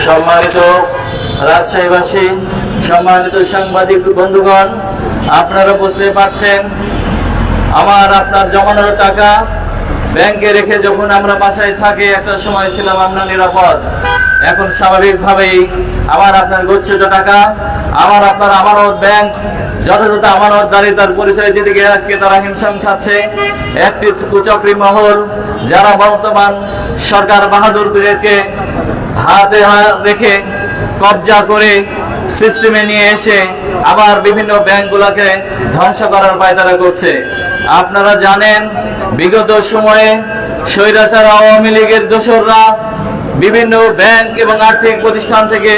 সম্মানিত রাজশাহীবাসী, সম্মানিত সাংবাদিক বন্ধুগণ, আপনারা বুঝতে পারছেন আমার আপনার জমানোর টাকা ব্যাংকে রেখে যখন আমরা বাসায় থাকি একটা সময় ছিলাম আমরা নিরাপদ। এখন স্বাভাবিকভাবেই আমার আপনার গচ্ছিত টাকা আমার আপনার আমানত ব্যাংক যথাযথ আমানতদারিতার পরিচয় দিতে গিয়ে আজকে তারা হিমশিম খাচ্ছে। একটি কুচক্রী মহল যারা বর্তমান সরকার বাহাদুরকে হাতে রেখে কবজা করে সিস্টেমে নিয়ে এসে আবার বিভিন্ন ব্যাংকগুলোকে ধ্বংস করার পায়তারা করছে। আপনারা জানেন বিগত সময়ে স্বৈরাচার আওয়ামী লীগের দোসররা বিভিন্ন ব্যাংক এবং আর্থিক প্রতিষ্ঠান থেকে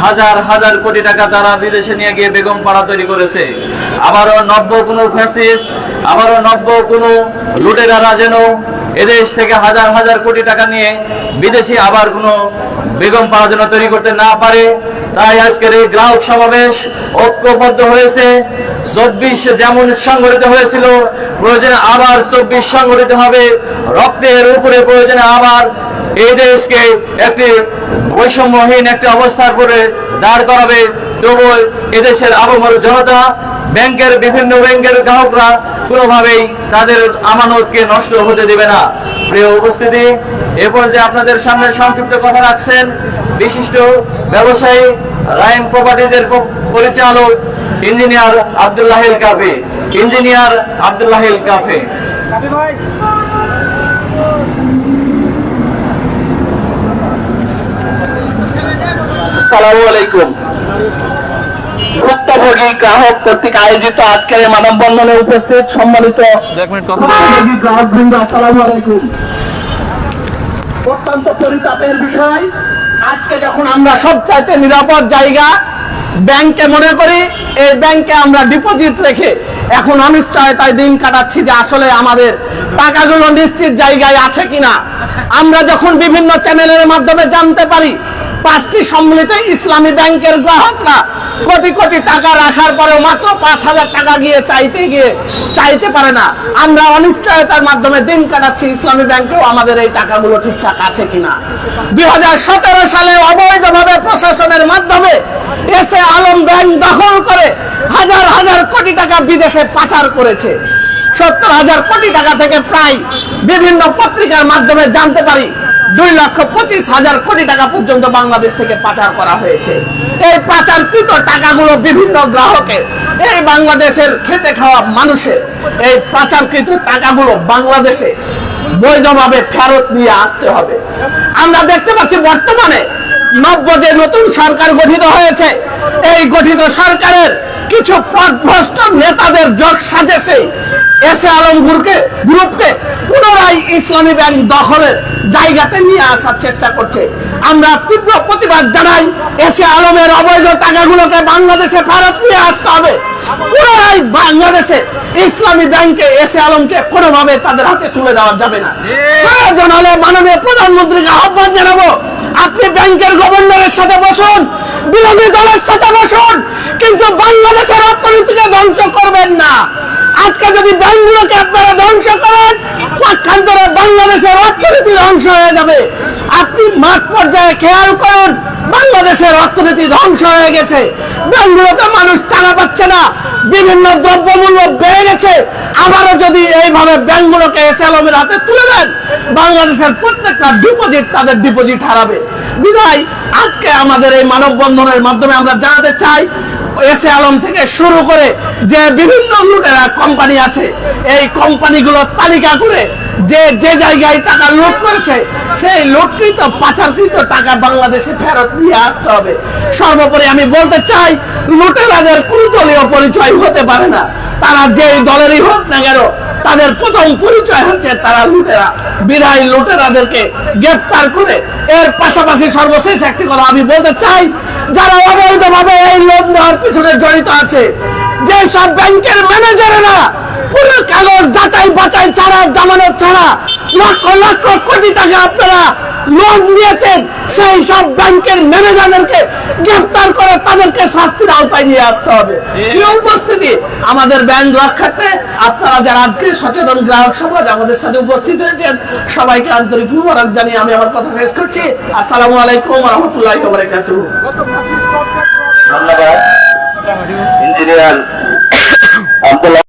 হাজার হাজার কোটি টাকা তারা বিদেশে নিয়ে গিয়ে বেগম পাড়া তৈরি করেছে। আবারও নব্য কোনো ফ্যাসিস্ট, আবারও নব্য কোনো লুটেরারা যেন এদেশ থেকে হাজার হাজার কোটি টাকা নিয়ে বিদেশি আবার কোনো বেগম পাড়া যেন তৈরি করতে না পারে, তাই আজকের এই গ্রাহক সমাবেশ ঐক্যবদ্ধ হয়েছে। 24 যেমন সংগঠিত হয়েছিল, প্রয়োজনে আবার 24 সংগঠিত হবে। রক্তের উপরে প্রয়োজনে আবার এই দেশকে একটি বৈষম্যহীন একটি অবস্থার করে দাঁড় করাবে। তবু এদেশের আবমর জনতা, বিভিন্ন ব্যাংকের গ্রাহকরা কোনোভাবেই তাদের আমানতকে নষ্ট হতে দেবে না। প্রিয় উপস্থিতি, এরপর যে আপনাদের সামনে সংক্ষিপ্ত কথা রাখছেন বিশিষ্ট ব্যবসায়ী রাইম প্রপার্টিজের পরিচালক ইঞ্জিনিয়ার আব্দুল্লাহিল কাফে। আসসালামু আলাইকুম। ভুক্তভোগী গ্রাহক কর্তৃক আয়োজিত আজকের মানববন্ধনে উপস্থিত সম্মানিত গ্রাহকবৃন্দ, আসসালামু আলাইকুম। অত্যন্ত পরিতাপের বিষয়, আজকে যখন আমরা সবচাইতে নিরাপদ জায়গা ব্যাংকে মনে করি, এই ব্যাংকে আমরা ডিপোজিট রেখে এখন অনিশ্চয়তায় দিন কাটাচ্ছি যে আসলে আমাদের টাকাগুলো নিশ্চিত জায়গায় আছে কিনা। আমরা যখন বিভিন্ন চ্যানেলের মাধ্যমে জানতে পারি 5টি সম্মিলিত ইসলামী ব্যাংকের গ্রাহকরা কোটি কোটি টাকা রাখার পরেও মাত্র 5,000 টাকা চাইতে পারে না। আমরা অনিশ্চয়তার মাধ্যমে দিন কাটাচ্ছি ইসলামী ব্যাংকেও আমাদের এই টাকাগুলো ঠিকঠাক আছে কিনা। 2017 সালে অবৈধভাবে প্রশাসনের মাধ্যমে এসে আলম ব্যাংক দখল করে হাজার হাজার কোটি টাকা বিদেশে পাচার করেছে। 70,000 কোটি টাকা থেকে প্রায় বিভিন্ন পত্রিকার মাধ্যমে জানতে পারি 2,25,000 কোটি টাকা পর্যন্ত বাংলাদেশ থেকে পাচার করা হয়েছে। এই পাচারকৃত টাকাগুলো বিভিন্ন গ্রাহকের, এই বাংলাদেশের খেতে খাওয়া মানুষের এই পাচারকৃত টাকাগুলো বাংলাদেশে বৈধভাবে ফেরত নিয়ে আসতে হবে। আমরা দেখতে পাচ্ছি বর্তমানে যে নতুন সরকার গঠিত হয়েছে, এই গঠিত সরকারের কিছু পথভ্রষ্ট নেতাদের যোগ সাজেছে এসে আলম গ্রুপকে পুনরায় ইসলামী ব্যাংক দখলের জায়গাতে নিয়ে আসার চেষ্টা করছে। আমরা তীব্র প্রতিবাদ জানাই, এসে আলমের অবৈধ টাকাগুলোকে বাংলাদেশে ফেরত নিয়ে আসতে হবে। পুনরায় বাংলাদেশে ইসলামী ব্যাংকে এসে আলমকে কোনোভাবে তাদের হাতে তুলে দেওয়া যাবে না। প্রয়োজন হলে মাননীয় প্রধানমন্ত্রীকে আহ্বান জানাবো, আপনি ব্যাংকের গভর্নরের সাথে বসুন, বিরোধী দলের সাথে বসুন, কিন্তু বাংলাদেশের অর্থনীতিকে ধ্বংস করবেন না। আজকে যদি ব্যাংকগুলোকে আপনারা ধ্বংস করেন, পক্ষান্তরে বাংলাদেশের অর্থনীতি ধ্বংস হয়ে যাবে। আপনি মাঠ পর্যায়ে খেয়াল করুন, বাংলাদেশের অর্থনীতি ধ্বংস হয়ে গেছে। ব্যাংকগুলোতে মানুষ টাকা পাচ্ছে না, বিভিন্ন দ্রব্যমূল্য বেড়ে গেছে। আবারও যদি এইভাবে ব্যাংকগুলোকে এসে আলমের হাতে তুলে দেন, বাংলাদেশের প্রত্যেকটা ডিপোজিট তাদের ডিপোজিট হারাবে। বিধায় আজকে আমাদের এই মানববন্ধনের মাধ্যমে আমরা জানাতে চাই, এসে আলম থেকে শুরু করে যে বিভিন্ন লুটেরা কোম্পানি আছে, এই কোম্পানিগুলোর তালিকা করে যে জায়গায় টাকা লুট করেছে সেই লুটকৃত পাচারকৃত টাকা বাংলাদেশে ফেরত নিয়ে আসতে হবে। সর্বোপরি আমি বলতে চাই, লুটেরাদের কোন দলীয় পরিচয় হতে পারে না। তারা যে দলেরই হোক না কেন, তাদের প্রথম পরিচয় হচ্ছে তারা লুটেরা। বিদায় লুটেরাদেরকে গ্রেফতার করে এর পাশাপাশি সর্বশেষ একটি কথা আমি বলতে চাই, যারা অবৈধভাবে এই লোন দেওয়ার পিছনে জড়িত আছে, যে সব ব্যাংকের ম্যানেজারেরা পুরো কাগজ যাচাই বাছাই ছাড়া, জামানত ছাড়া লক্ষ লক্ষ কোটি টাকা আপনারা লোন নিয়েছেন, সেই সব ব্যাংকের ম্যানেজারদেরকে গ্রেফতার করে তাদেরকে শাস্তির আওতায় নিয়ে আসতে হবে। প্রিয় উপস্থিতি, আমাদের ব্যাংক রক্ষার্থে আপনারা যারা আজকে সচেতন গ্রাহক সমাজ আমাদের সাথে উপস্থিত হয়েছেন, সবাইকে আন্তরিক মোবারক জানিয়ে আমি আমার কথা শেষ করছি। আসসালামু আলাইকুম ওয়া রাহমাতুল্লাহি ওয়া বারাকাতুহু। ধন্যবাদ ইঞ্জিনিয়ার আব্দুল্লাহ।